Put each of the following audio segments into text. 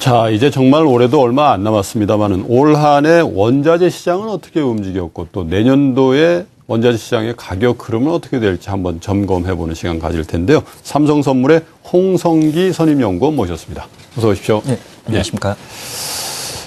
자, 이제 정말 올해도 얼마 안 남았습니다만은 올 한 해 원자재 시장은 어떻게 움직였고 또 내년도에 원자재 시장의 가격 흐름은 어떻게 될지 한번 점검해보는 시간 가질 텐데요. 삼성선물의 홍성기 선임연구원 모셨습니다. 어서 오십시오. 네, 안녕하십니까.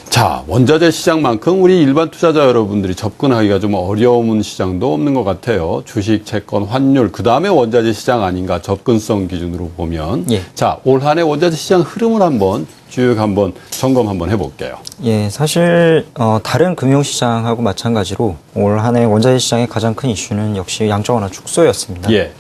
자, 원자재 시장만큼 우리 일반 투자자 여러분들이 접근하기가 좀 어려운 시장도 없는 것 같아요. 주식, 채권, 환율, 그 다음에 원자재 시장 아닌가 접근성 기준으로 보면. 예. 자, 올 한 해 원자재 시장 흐름을 한번 쭉 한번 점검 한번 해볼게요. 예, 사실 다른 금융시장하고 마찬가지로 올 한 해 원자재 시장의 가장 큰 이슈는 역시 양적 완화 축소였습니다. 예.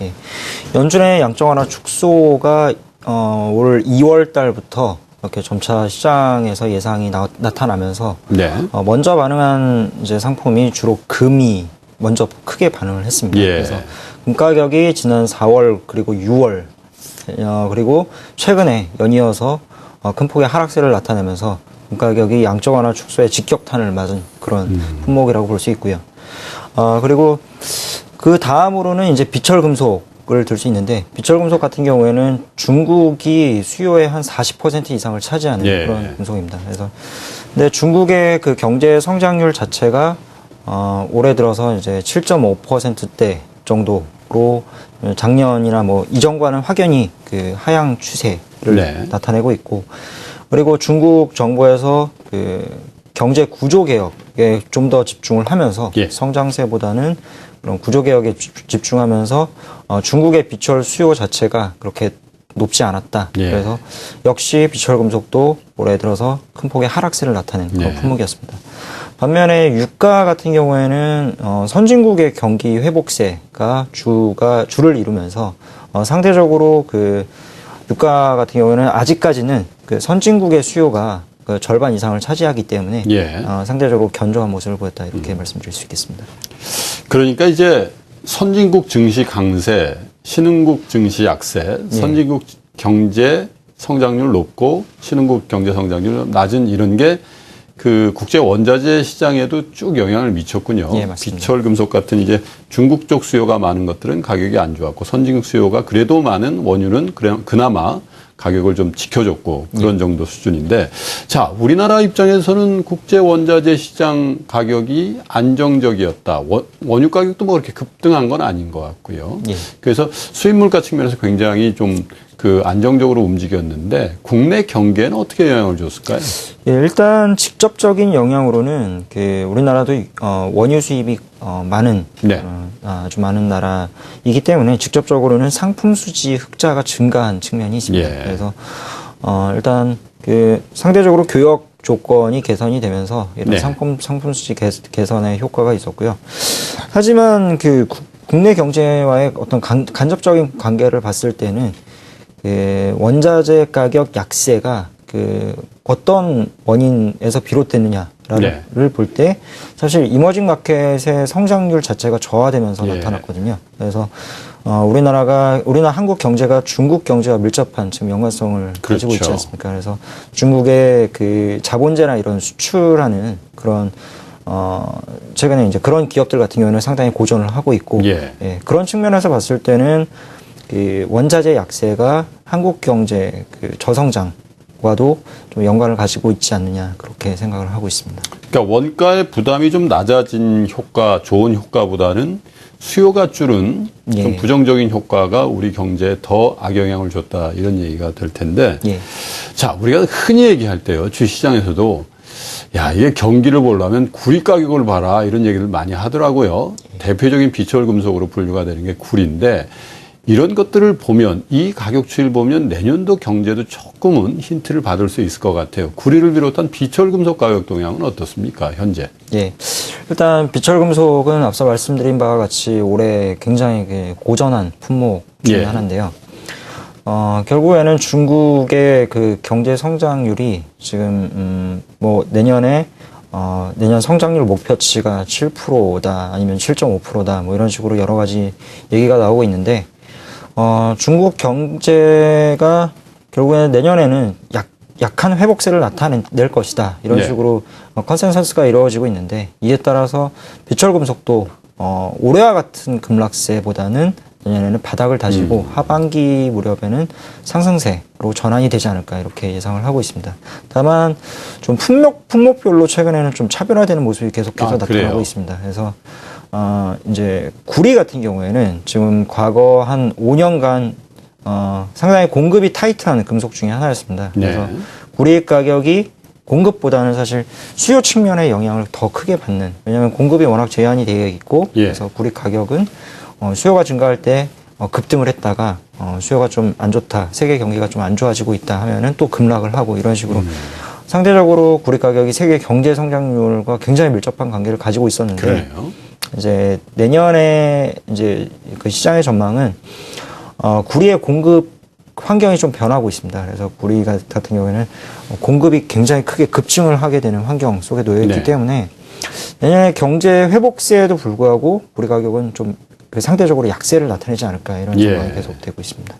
연준의 양적 완화 축소가 올 2월 달부터 이렇게 점차 시장에서 예상이 나타나면서 네. 먼저 반응한 이제 상품이 주로 금이 먼저 크게 반응을 했습니다. 예. 그래서 금 가격이 지난 4월 그리고 6월 그리고 최근에 연이어서 큰 폭의 하락세를 나타내면서 금 가격이 양적 완화 축소에 직격탄을 맞은 그런 품목이라고 볼 수 있고요. 그리고 그 다음으로는 이제 비철금속을 들 수 있는데 비철금속 같은 경우에는 중국이 수요의 한 40% 이상을 차지하는 예. 그런 금속입니다. 그래서 근데 중국의 그 경제 성장률 자체가 올해 들어서 이제 7.5%대 정도로 작년이나 뭐 이전과는 확연히 그 하향 추세를 네. 나타내고 있고 그리고 중국 정부에서 그 경제 구조 개혁에 좀 더 집중을 하면서 예. 성장세보다는 그런 구조 개혁에 집중하면서 중국의 비철 수요 자체가 그렇게 높지 않았다. 예. 그래서 역시 비철 금속도 올해 들어서 큰 폭의 하락세를 나타낸 그런 예. 품목이었습니다. 반면에 유가 같은 경우에는 선진국의 경기 회복세가 주를 이루면서 상대적으로 그 유가 같은 경우에는 아직까지는 그 선진국의 수요가 그 절반 이상을 차지하기 때문에 예. 상대적으로 견조한 모습을 보였다 이렇게 말씀드릴 수 있겠습니다. 그러니까 이제 선진국 증시 강세, 신흥국 증시 약세, 선진국 경제 성장률 높고 신흥국 경제 성장률 낮은 이런 게 그 국제 원자재 시장에도 쭉 영향을 미쳤군요. 예, 맞습니다. 비철 금속 같은 이제 중국 쪽 수요가 많은 것들은 가격이 안 좋았고 선진국 수요가 그래도 많은 원유는 그나마 가격을 좀 지켜줬고 그런 정도 수준인데 자, 우리나라 입장에서는 국제 원자재 시장 가격이 안정적이었다. 원유 가격도 뭐 그렇게 급등한 건 아닌 것 같고요. 예. 그래서 수입 물가 측면에서 굉장히 좀 그 안정적으로 움직였는데 국내 경기에는 어떻게 영향을 줬을까요? 예, 일단 직접적인 영향으로는 그 우리나라도 원유 수입이 많은 네. 아주 많은 나라이기 때문에 직접적으로는 상품 수지 흑자가 증가한 측면이 있습니다. 예. 그래서 일단 그 상대적으로 교역 조건이 개선이 되면서 이런 네. 상품 수지 개선에 효과가 있었고요. 하지만 그 국내 경제와의 어떤 간접적인 관계를 봤을 때는 그 원자재 가격 약세가 그 어떤 원인에서 비롯됐느냐를 네. 볼 때 사실 이머징 마켓의 성장률 자체가 저하되면서 예. 나타났거든요. 그래서 우리나라 한국 경제가 중국 경제와 밀접한 지금 연관성을 가지고 있지 그렇죠. 않습니까? 그래서 중국의 그 자본재나 이런 수출하는 그런 최근에 이제 그런 기업들 같은 경우는 상당히 고전을 하고 있고 예. 그런 측면에서 봤을 때는 그 원자재 약세가 한국 경제 그 저성장과도 좀 연관을 가지고 있지 않느냐 그렇게 생각을 하고 있습니다. 그러니까 원가의 부담이 좀 낮아진 효과, 좋은 효과보다는 수요가 줄은 좀 예. 부정적인 효과가 우리 경제에 더 악영향을 줬다 이런 얘기가 될 텐데 예. 자, 우리가 흔히 얘기할 때요. 주시장에서도 야, 이게 경기를 보려면 구리 가격을 봐라 이런 얘기를 많이 하더라고요. 대표적인 비철 금속으로 분류가 되는 게 구리인데 이런 것들을 보면 이 가격 추이를 보면 내년도 경제도 조금은 힌트를 받을 수 있을 것 같아요. 구리를 비롯한 비철 금속 가격 동향은 어떻습니까, 현재? 예. 일단 비철 금속은 앞서 말씀드린 바와 같이 올해 굉장히 그 고전한 품목 중에 예. 하나인데요. 결국에는 중국의 그 경제 성장률이 지금 뭐 내년 성장률 목표치가 7%다 아니면 7.5%다 뭐 이런 식으로 여러 가지 얘기가 나오고 있는데 중국 경제가 결국에는 내년에는 약한 회복세를 나타낼 것이다. 이런 네. 식으로 컨센서스가 이루어지고 있는데 이에 따라서 비철 금속도 올해와 같은 급락세보다는 내년에는 바닥을 다지고 하반기 무렵에는 상승세로 전환이 되지 않을까 이렇게 예상을 하고 있습니다. 다만 좀 품목별로 최근에는 좀 차별화되는 모습이 계속해서 나타나고 그래요? 있습니다. 그래서 이제 구리 같은 경우에는 지금 과거 한 5년간 상당히 공급이 타이트한 금속 중에 하나였습니다. 그래서 네. 구리 가격이 공급보다는 사실 수요 측면의 영향을 더 크게 받는, 왜냐하면 공급이 워낙 제한이 되어 있고 예. 그래서 구리 가격은 수요가 증가할 때 급등을 했다가 수요가 좀 안 좋다, 세계 경기가 좀 안 좋아지고 있다 하면은 또 급락을 하고 이런 식으로 상대적으로 구리 가격이 세계 경제 성장률과 굉장히 밀접한 관계를 가지고 있었는데 그러네요. 이제 내년에 이제 그 시장의 전망은 구리의 공급 환경이 좀 변하고 있습니다. 그래서 구리 같은 경우에는 공급이 굉장히 크게 급증을 하게 되는 환경 속에 놓여 있기 네. 때문에 내년에 경제 회복세에도 불구하고 구리 가격은 좀 상대적으로 약세를 나타내지 않을까 이런 예. 전망이 계속되고 있습니다.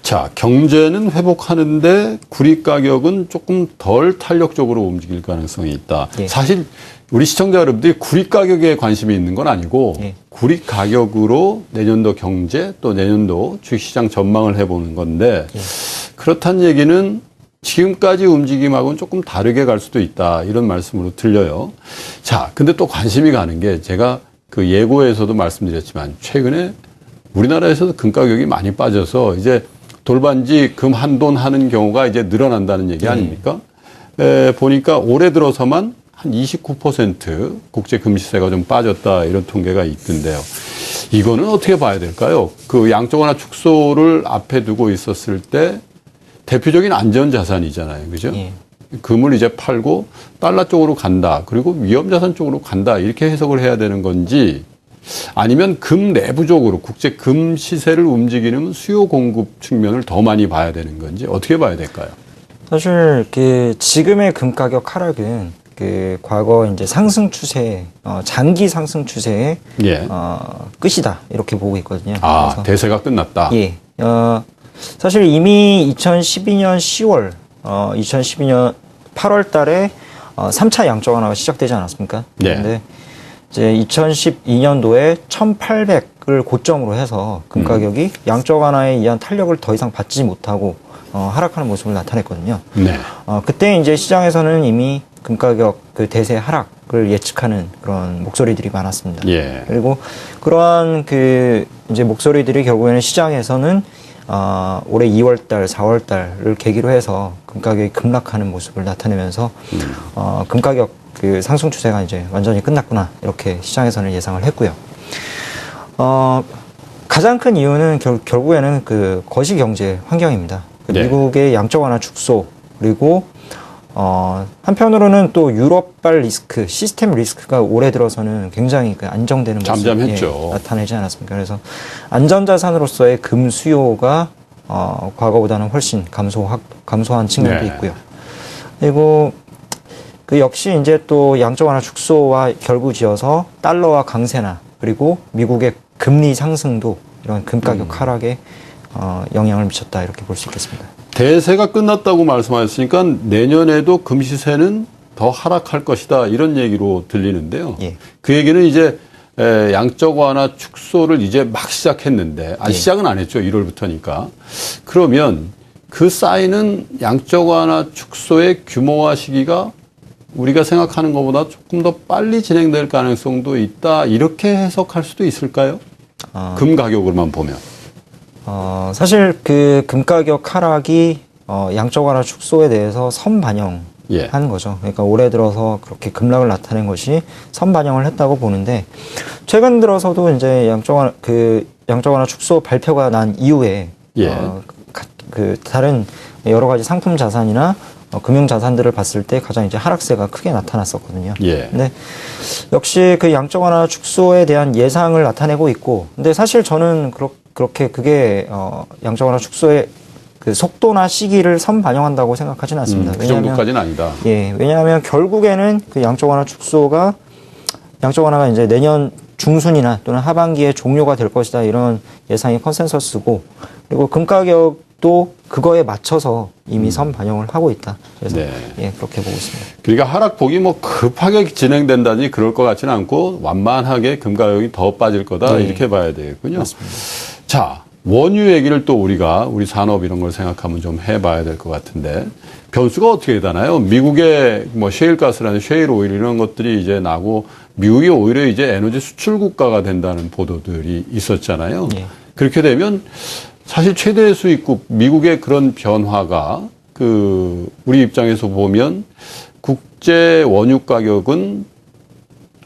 자, 경제는 회복하는데 구리 가격은 조금 덜 탄력적으로 움직일 가능성이 있다. 예. 사실 우리 시청자 여러분들이 구리 가격에 관심이 있는 건 아니고 예. 구리 가격으로 내년도 경제 또 내년도 주식시장 전망을 해보는 건데 예. 그렇다는 얘기는 지금까지 움직임하고는 조금 다르게 갈 수도 있다. 이런 말씀으로 들려요. 자, 근데 또 관심이 가는 게 제가 그 예고에서도 말씀드렸지만 최근에 우리나라에서도 금 가격이 많이 빠져서 이제 돌반지 금 한돈 하는 경우가 이제 늘어난다는 얘기 아닙니까? 보니까 올해 들어서만 한 29% 국제 금시세가 좀 빠졌다 이런 통계가 있던데요. 이거는 어떻게 봐야 될까요? 그 양적 완화 축소를 앞에 두고 있었을 때 대표적인 안전 자산이잖아요. 그죠? 예. 금을 이제 팔고 달러 쪽으로 간다. 그리고 위험 자산 쪽으로 간다. 이렇게 해석을 해야 되는 건지 아니면 금 내부적으로 국제 금 시세를 움직이는 수요 공급 측면을 더 많이 봐야 되는 건지 어떻게 봐야 될까요? 사실 그 지금의 금 가격 하락은 그 과거 이제 상승 추세, 장기 상승 추세의 예. 끝이다 이렇게 보고 있거든요. 아, 그래서 대세가 끝났다. 예. 사실 이미 2012년 10월, 2012년 8월 달에 3차 양적 완화가 시작되지 않았습니까? 네. 근데 이제 2012년도에 1,800을 고점으로 해서 금 가격이 양적 완화에 의한 탄력을 더 이상 받지 못하고 하락하는 모습을 나타냈거든요. 네. 그때 이제 시장에서는 이미 금 가격 그 대세 하락을 예측하는 그런 목소리들이 많았습니다. 예. 그리고 그러한 그 이제 목소리들이 결국에는 시장에서는 올해 2월달, 4월달을 계기로 해서 금 가격이 급락하는 모습을 나타내면서 금 가격 그 상승 추세가 이제 완전히 끝났구나 이렇게 시장에서는 예상을 했고요. 가장 큰 이유는 결국에는 그 거시 경제 환경입니다. 그 네. 미국의 양적 완화 축소 그리고 한편으로는 또 유럽발 리스크, 시스템 리스크가 올해 들어서는 굉장히 그 안정되는 모습 잠잠했죠. 나타내지 않았습니까? 그래서 안전자산으로서의 금 수요가 과거보다는 훨씬 감소한 측면도 네. 있고요. 그리고 그 역시 이제 또 양적 완화 축소와 결부지어서 달러와 강세나 그리고 미국의 금리 상승도 이런 금 가격 하락에 영향을 미쳤다 이렇게 볼 수 있겠습니다. 대세가 끝났다고 말씀하셨으니까 내년에도 금 시세는 더 하락할 것이다 이런 얘기로 들리는데요. 예. 그 얘기는 이제 양적 완화 축소를 이제 막 시작했는데 시작은 안 했죠. 1월부터니까. 그러면 그 쌓이는 양적 완화 축소의 규모와 시기가 우리가 생각하는 것보다 조금 더 빨리 진행될 가능성도 있다 이렇게 해석할 수도 있을까요? 금 가격으로만 보면. 사실 그 금 가격 하락이 양적 완화 축소에 대해서 선반영한 예. 거죠. 그러니까 올해 들어서 그렇게 급락을 나타낸 것이 선반영을 했다고 보는데 최근 들어서도 이제 양적 완화 축소 발표가 난 이후에 예. 그 다른 여러 가지 상품 자산이나 금융 자산들을 봤을 때 가장 이제 하락세가 크게 나타났었거든요. 예. 근데 역시 그 양적 완화 축소에 대한 예상을 나타내고 있고, 근데 사실 저는 그렇게 그게 양적 완화 축소의 그 속도나 시기를 선반영한다고 생각하지는 않습니다. 그 정도까지는 아니다. 예, 왜냐하면 결국에는 그 양적 완화가 이제 내년 중순이나 또는 하반기에 종료가 될 것이다 이런 예상이 컨센서스고, 그리고 금 가격 또 그거에 맞춰서 이미 선 반영을 하고 있다. 그래서 네. 예, 그렇게 보고 있습니다. 그러니까 하락폭이 뭐 급하게 진행된다니 그럴 것 같지는 않고 완만하게 금가격이 더 빠질 거다 네. 이렇게 봐야 되겠군요. 맞습니다. 자, 원유 얘기를 또 우리 산업 이런 걸 생각하면 좀 해봐야 될 것 같은데 변수가 어떻게 되나요? 미국의 뭐 셰일가스라는 셰일 오일 이런 것들이 이제 나고 미국이 오히려 이제 에너지 수출 국가가 된다는 보도들이 있었잖아요. 예. 그렇게 되면 사실 최대 수입국 미국의 그런 변화가 우리 입장에서 보면 국제 원유 가격은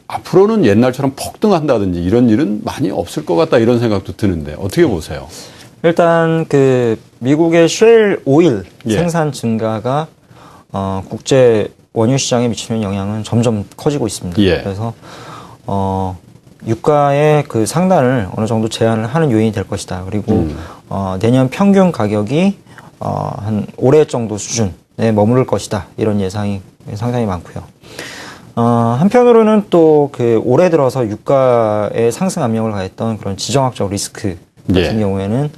앞으로는 옛날처럼 폭등한다든지 이런 일은 많이 없을 것 같다 이런 생각도 드는데 어떻게 보세요? 일단 그 미국의 쉘 오일 예. 생산 증가가 국제 원유 시장에 미치는 영향은 점점 커지고 있습니다. 예. 그래서 유가의 그 상단을 어느 정도 제한을 하는 요인이 될 것이다. 그리고 내년 평균 가격이 한 올해 정도 수준에 머무를 것이다. 이런 예상이 상당히 많고요. 한편으로는 또 그 올해 들어서 유가의 상승 압력을 가했던 그런 지정학적 리스크 같은 예. 경우에는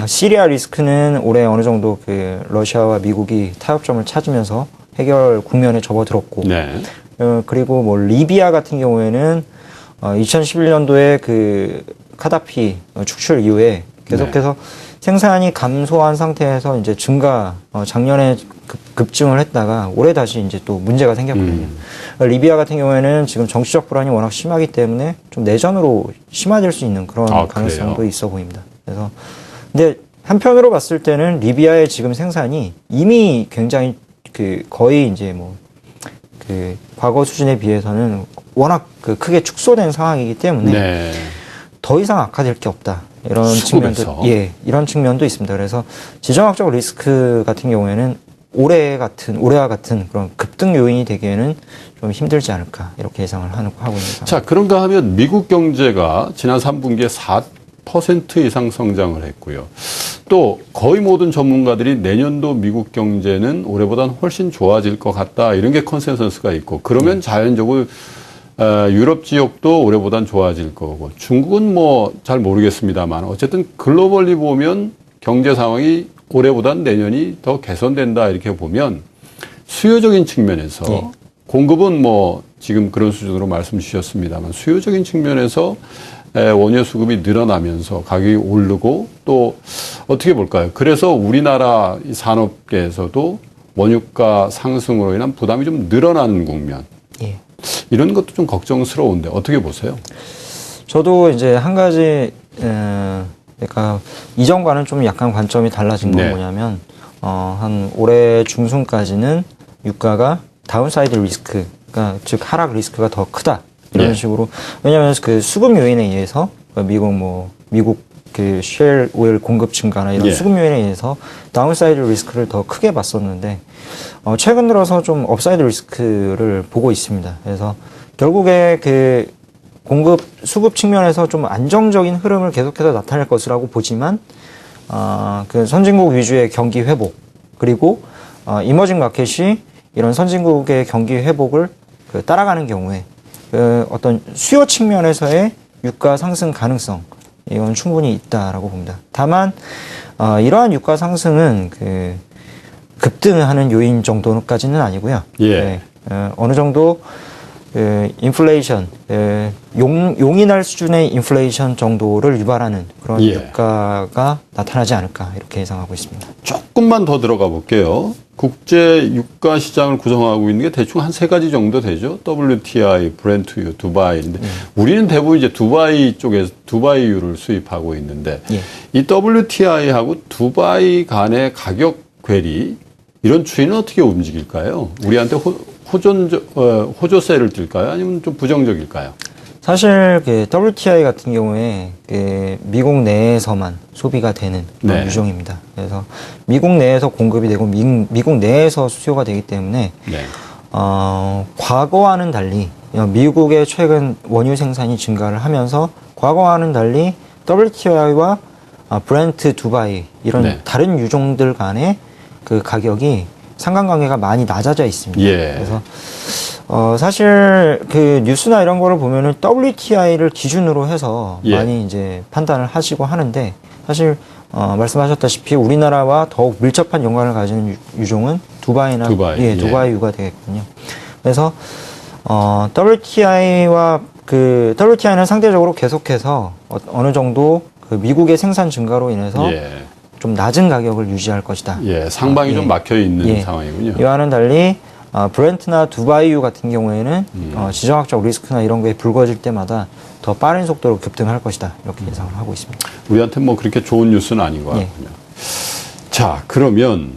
시리아 리스크는 올해 어느 정도 그 러시아와 미국이 타협점을 찾으면서 해결 국면에 접어들었고, 네. 그리고 뭐 리비아 같은 경우에는 2011년도에 그 카다피 축출 이후에 계속해서 생산이 감소한 상태에서 이제 작년에 급증을 했다가 올해 다시 이제 또 문제가 생겼거든요. 리비아 같은 경우에는 지금 정치적 불안이 워낙 심하기 때문에 좀 내전으로 심화될 수 있는 그런 가능성도 그래요? 있어 보입니다. 그래서 근데 한편으로 봤을 때는 리비아의 지금 생산이 이미 굉장히 그 거의 이제 뭐 그 과거 수준에 비해서는 워낙 그 크게 축소된 상황이기 때문에 네. 더 이상 악화될 게 없다. 이런 수급에서. 측면도 이런 측면도 있습니다. 그래서 지정학적 리스크 같은 경우에는 올해와 같은 그런 급등 요인이 되기에는 좀 힘들지 않을까 이렇게 예상을 하고 있는 상황입니다. 자, 그런가 하면 미국 경제가 지난 3분기에 4% 이상 성장을 했고요. 또 거의 모든 전문가들이 내년도 미국 경제는 올해보다는 훨씬 좋아질 것 같다. 이런 게 컨센서스가 있고 그러면 자연적으로 유럽 지역도 올해보단 좋아질 거고 중국은 뭐 잘 모르겠습니다만 어쨌든 글로벌리 보면 경제 상황이 올해보단 내년이 더 개선된다 이렇게 보면 수요적인 측면에서 예. 공급은 뭐 지금 그런 수준으로 말씀 주셨습니다만 수요적인 측면에서 원유 수급이 늘어나면서 가격이 오르고 또 어떻게 볼까요? 그래서 우리나라 이 산업계에서도 원유가 상승으로 인한 부담이 좀 늘어나는 국면 예. 이런 것도 좀 걱정스러운데 어떻게 보세요? 저도 이제 한 가지 그러니까 이전과는 좀 약간 관점이 달라진 건 네. 뭐냐면 한 올해 중순까지는 유가가 다운사이드 리스크, 그러니까 즉 하락 리스크가 더 크다 이런 예. 식으로 왜냐하면 그 수급 요인에 의해서 미국 그 쉘 오일 공급 증가나 이런 예. 수급 요인에 의해서 다운사이드 리스크를 더 크게 봤었는데 최근 들어서 좀 업사이드 리스크를 보고 있습니다. 그래서 결국에 그 수급 측면에서 좀 안정적인 흐름을 계속해서 나타낼 것이라고 보지만 그 선진국 위주의 경기 회복 그리고 이머징 마켓이 이런 선진국의 경기 회복을 따라가는 경우에 어떤 수요 측면에서의 유가 상승 가능성 이건 충분히 있다라고 봅니다. 다만 이러한 유가 상승은 그 급등하는 요인 정도까지는 아니고요. 예. 네, 어느 정도 인플레이션, 용이 날 수준의 인플레이션 정도를 유발하는 그런 예. 유가가 나타나지 않을까 이렇게 예상하고 있습니다. 조금만 더 들어가 볼게요. 국제 유가 시장을 구성하고 있는 게 대충 한 세 가지 정도 되죠. WTI, 브렌트유, 두바이인데 우리는 대부분 이제 두바이 쪽에서 두바이유를 수입하고 있는데 예. 이 WTI하고 두바이 간의 가격 괴리 이런 추이는 어떻게 움직일까요? 우리한테 호조세를 띨까요? 아니면 좀 부정적일까요? 사실 그 WTI 같은 경우에 그 미국 내에서만 소비가 되는 그런 네. 유종입니다. 그래서 미국 내에서 공급이 되고 미국 내에서 수요가 되기 때문에 네. 과거와는 달리 미국의 최근 원유 생산이 증가를 하면서 과거와는 달리 WTI와 브렌트, 두바이 이런 네. 다른 유종들 간의 그 가격이 상관관계가 많이 낮아져 있습니다. 예. 그래서 사실 그 뉴스나 이런 거를 보면은 WTI를 기준으로 해서 예. 많이 이제 판단을 하시고 하는데 사실 말씀하셨다시피 우리나라와 더욱 밀접한 연관을 가지는 유종은 두바이나 두바이, 두바이유가 되겠군요. 그래서 WTI는 상대적으로 계속해서 어느 정도 그 미국의 생산 증가로 인해서 좀 낮은 가격을 유지할 것이다. 상방이 좀 막혀 있는 상황이군요. 이와는 달리 브렌트나 두바이유 같은 경우에는 지정학적 리스크나 이런 거에 불거질 때마다 더 빠른 속도로 급등할 것이다. 이렇게 예상을 하고 있습니다. 우리한테 뭐 그렇게 좋은 뉴스는 아닌 것 같군요. 자, 그러면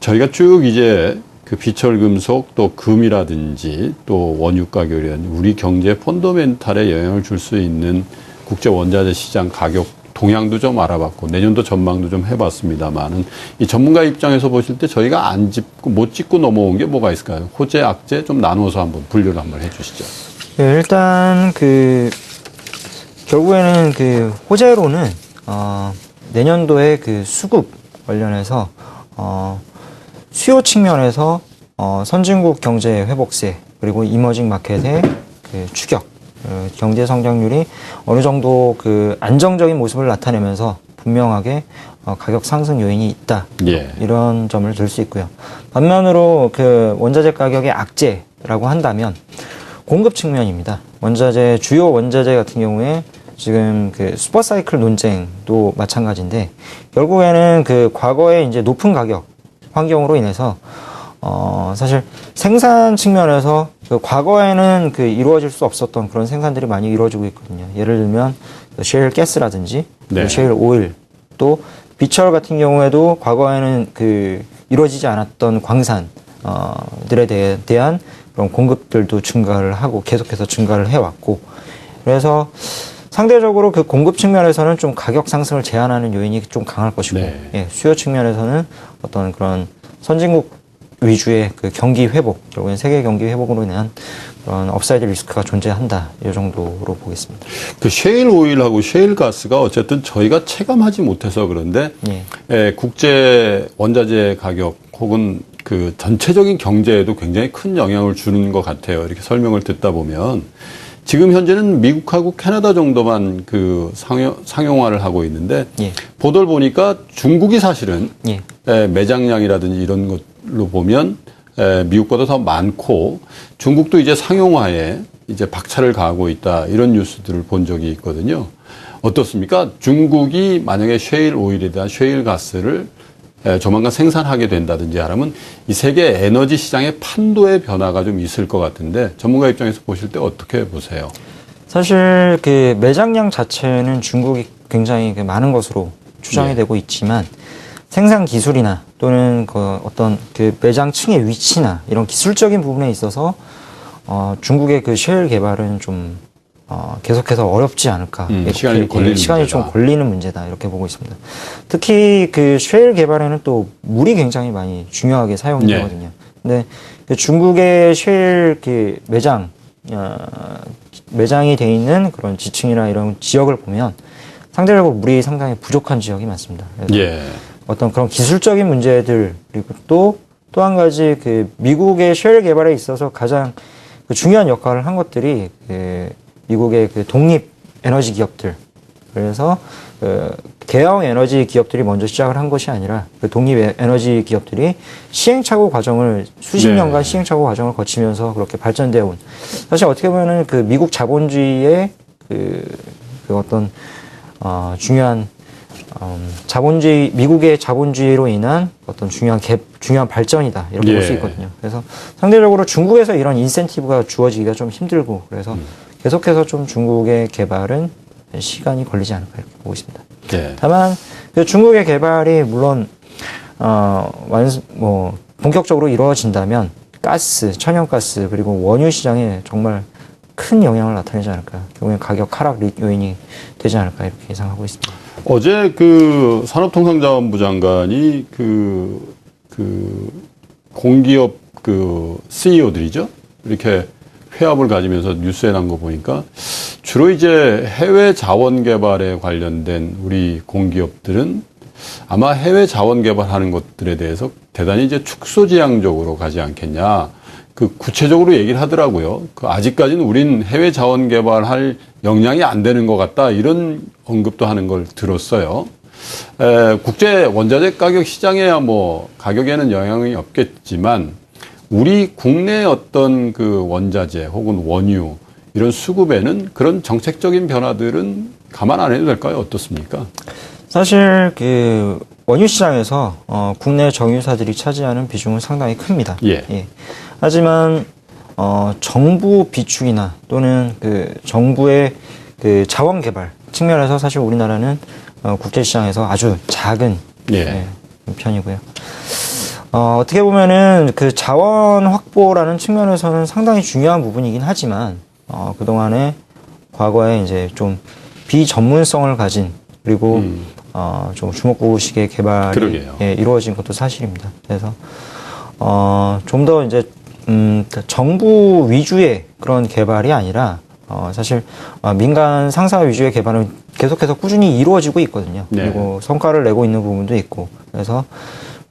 저희가 쭉 이제 그 비철금속 또 금이라든지 또 원유 가격이라든지 우리 경제 펀더멘탈에 영향을 줄 수 있는 국제 원자재 시장 가격 동향도 좀 알아봤고 내년도 전망도 좀 해봤습니다만은 이 전문가 입장에서 보실 때 저희가 안 짚고 못 짚고 넘어온 게 뭐가 있을까요? 호재, 악재 좀 나눠서 한번 분류를 한번 해주시죠. 일단 결국에는 호재로는 내년도에 수급 관련해서 수요 측면에서 선진국 경제 회복세 그리고 이머징 마켓의 추격 경제 성장률이 어느 정도 안정적인 모습을 나타내면서 분명하게 가격 상승 요인이 있다. 이런 점을 들 수 있고요. 반면으로 원자재 가격의 악재라고 한다면 공급 측면입니다. 주요 원자재 같은 경우에 지금 슈퍼사이클 논쟁도 마찬가지인데 결국에는 과거에 이제 높은 가격 환경으로 인해서 사실 생산 측면에서 과거에는 이루어질 수 없었던 그런 생산들이 많이 이루어지고 있거든요. 예를 들면 셰일 가스라든지 셰일 오일 또 비철 같은 경우에도 과거에는 이루어지지 않았던 광산들에 대한 그런 공급들도 증가를 하고 계속해서 증가를 해왔고 그래서 상대적으로 공급 측면에서는 좀 가격 상승을 제한하는 요인이 좀 강할 것이고 수요 측면에서는 어떤 그런 선진국 위주의 경기 회복, 결국엔 세계 경기 회복으로 인한 그런 업사이드 리스크가 존재한다. 이 정도로 보겠습니다. 셰일 오일하고 셰일 가스가 어쨌든 저희가 체감하지 못해서 그런데 국제 원자재 가격 혹은 전체적인 경제에도 굉장히 큰 영향을 주는 것 같아요. 이렇게 설명을 듣다 보면 지금 현재는 미국하고 캐나다 정도만 상용화를 하고 있는데 보도를 보니까 중국이 사실은 매장량이라든지 이런 것로 보면 미국보다 더 많고 중국도 이제 상용화에 이제 박차를 가하고 있다 이런 뉴스들을 본 적이 있거든요. 어떻습니까? 중국이 만약에 셰일 오일에 대한 셰일 가스를 조만간 생산하게 된다든지 하면 이 세계 에너지 시장의 판도의 변화가 좀 있을 것 같은데 전문가 입장에서 보실 때 어떻게 보세요? 사실 매장량 자체는 중국이 굉장히 많은 것으로 추정이 되고 있지만 생산 기술이나 또는 어떤 매장층의 위치나 이런 기술적인 부분에 있어서 중국의 셰일 개발은 좀 계속해서 어렵지 않을까. 시간이 좀 걸리는 문제다. 이렇게 보고 있습니다. 특히 셰일 개발에는 또 물이 굉장히 많이 중요하게 사용이 되거든요. 근데 중국의 셰일 매장이 돼 있는 그런 지층이나 이런 지역을 보면 상대적으로 물이 상당히 부족한 지역이 많습니다. 어떤 그런 기술적인 문제들 그리고 또 한 가지 미국의 셰일 개발에 있어서 가장 중요한 역할을 한 것들이 미국의 독립 에너지 기업들. 그래서 개형 에너지 기업들이 먼저 시작을 한 것이 아니라 독립 에너지 기업들이 시행착오 과정을 수십 년간 시행착오 과정을 거치면서 그렇게 발전되어 온. 사실 어떻게 보면은 미국 자본주의의 어떤 중요한 미국의 자본주의로 인한 어떤 중요한 발전이다. 이렇게 볼 수 있거든요. 그래서 상대적으로 중국에서 이런 인센티브가 주어지기가 좀 힘들고 그래서 계속해서 좀 중국의 개발은 시간이 걸리지 않을까 이렇게 보고 있습니다. 다만 중국의 개발이 물론 본격적으로 이루어진다면 천연가스 그리고 원유 시장에 정말 큰 영향을 나타내지 않을까. 결국엔 가격 하락 요인이 되지 않을까 이렇게 예상하고 있습니다. 어제 산업통상자원부 장관이 공기업 CEO들이죠. 이렇게 회합을 가지면서 뉴스에 난 거 보니까 주로 이제 해외 자원 개발에 관련된 우리 공기업들은 아마 해외 자원 개발하는 것들에 대해서 대단히 이제 축소지향적으로 가지 않겠냐. 구체적으로 얘기를 하더라고요. 아직까지는 우린 해외 자원 개발할 역량이 안 되는 것 같다. 이런 언급도 하는 걸 들었어요. 국제 원자재 가격 시장에야 뭐 가격에는 영향이 없겠지만 우리 국내 어떤 그 원자재 혹은 원유 이런 수급에는 그런 정책적인 변화들은 감안 안 해도 될까요? 어떻습니까? 사실 그 원유 시장에서 국내 정유사들이 차지하는 비중은 상당히 큽니다. 예. 하지만 정부 비축이나 또는 그 정부의 그 자원 개발 측면에서 사실 우리나라는 국제 시장에서 아주 작은 편이고요. 어떻게 보면은 그 자원 확보라는 측면에서는 상당히 중요한 부분이긴 하지만 그동안에 과거에 이제 좀 비전문성을 가진 그리고 좀 주먹구구식의 개발이 이루어진 것도 사실입니다. 그래서 좀 더 이제 정부 위주의 그런 개발이 아니라 사실 민간 상사 위주의 개발은 계속해서 꾸준히 이루어지고 있거든요. 그리고 성과를 내고 있는 부분도 있고 그래서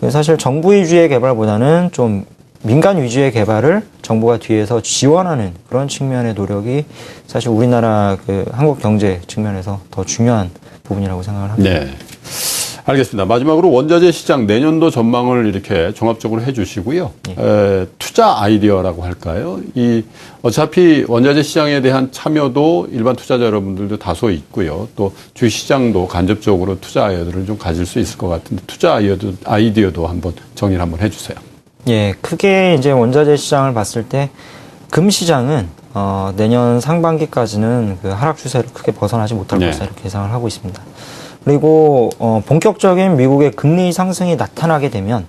사실 정부 위주의 개발보다는 좀 민간 위주의 개발을 정부가 뒤에서 지원하는 그런 측면의 노력이 사실 우리나라 그 한국 경제 측면에서 더 중요한 부분이라고 생각을 합니다. 네. 알겠습니다. 마지막으로 원자재 시장 내년도 전망을 이렇게 종합적으로 해주시고요. 투자 아이디어라고 할까요? 어차피 원자재 시장에 대한 참여도 일반 투자자 여러분들도 다소 있고요. 또 주시장도 간접적으로 투자 아이디어를 좀 가질 수 있을 것 같은데 투자 아이디어도 한번 정리를 한번 해주세요. 예, 크게 이제 원자재 시장을 봤을 때 금 시장은 내년 상반기까지는 그 하락 추세를 크게 벗어나지 못할 것이다 이렇게 예상을 하고 있습니다. 그리고 본격적인 미국의 금리 상승이 나타나게 되면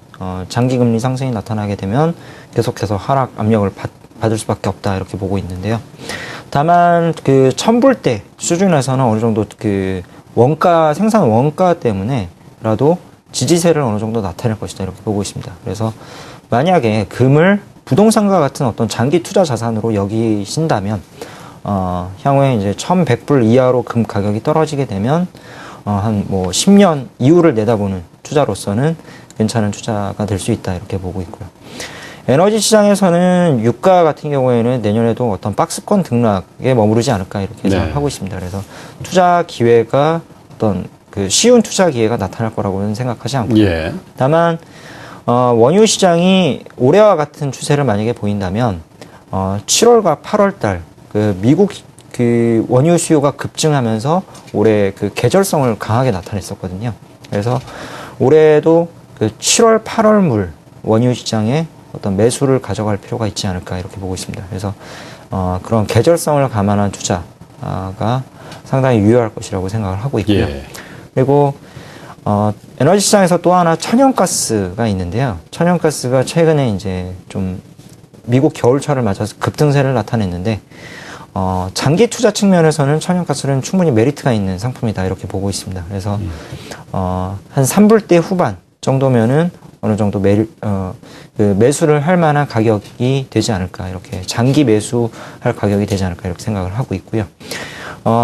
장기 금리 상승이 나타나게 되면 계속해서 하락 압력을 받을 수밖에 없다 이렇게 보고 있는데요. 다만 그 천불대 수준에서는 어느 정도 그 생산 원가 때문에라도 지지세를 어느 정도 나타낼 것이다 이렇게 보고 있습니다. 그래서 만약에 금을 부동산과 같은 어떤 장기 투자 자산으로 여기신다면 향후에 이제 1,100불 이하로 금 가격이 떨어지게 되면 한 뭐 10년 이후를 내다보는 투자로서는 괜찮은 투자가 될 수 있다 이렇게 보고 있고요. 에너지 시장에서는 유가 같은 경우에는 내년에도 어떤 박스권 등락에 머무르지 않을까 이렇게 예상하고 있습니다. 그래서 투자 기회가 어떤 그 쉬운 투자 기회가 나타날 거라고는 생각하지 않고요. 다만 원유 시장이 올해와 같은 추세를 만약에 보인다면 7월과 8월 달 그 미국 그 원유 수요가 급증하면서 올해 그 계절성을 강하게 나타냈었거든요. 그래서 올해도 그 7월, 8월 물 원유 시장에 어떤 매수를 가져갈 필요가 있지 않을까 이렇게 보고 있습니다. 그래서 그런 계절성을 감안한 투자가 상당히 유효할 것이라고 생각을 하고 있고요. 그리고 에너지 시장에서 또 하나 천연가스가 있는데요. 천연가스가 최근에 이제 좀 미국 겨울철을 맞아서 급등세를 나타냈는데 장기 투자 측면에서는 천연가스는 충분히 메리트가 있는 상품이다 이렇게 보고 있습니다. 그래서 한 3불대 후반 정도면은 어느 정도 매수를 할 만한 가격이 되지 않을까 이렇게 장기 매수할 가격이 되지 않을까 이렇게 생각을 하고 있고요.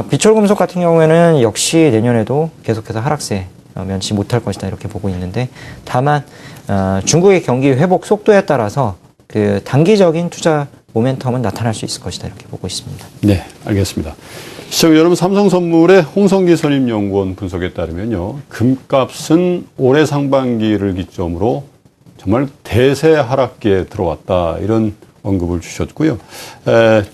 비철금속 같은 경우에는 역시 내년에도 계속해서 하락세 면치 못할 것이다 이렇게 보고 있는데 다만 중국의 경기 회복 속도에 따라서 그 단기적인 투자 모멘텀은 나타날 수 있을 것이다 이렇게 보고 있습니다. 네, 알겠습니다. 시청자 여러분, 삼성선물의 홍성기 선임연구원 분석에 따르면요, 금값은 올해 상반기를 기점으로 정말 대세 하락기에 들어왔다 이런 언급을 주셨고요.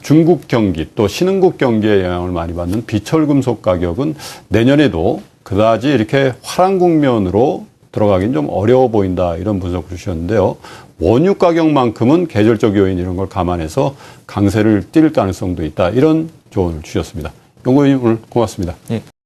중국 경기 또 신흥국 경기에 영향을 많이 받는 비철금속 가격은 내년에도 그다지 이렇게 화랑 국면으로 들어가긴 좀 어려워 보인다 이런 분석을 주셨는데요. 원유 가격만큼은 계절적 요인 이런 걸 감안해서 강세를 띨 가능성도 있다 이런 조언을 주셨습니다. 연구위원 오늘 고맙습니다. 네.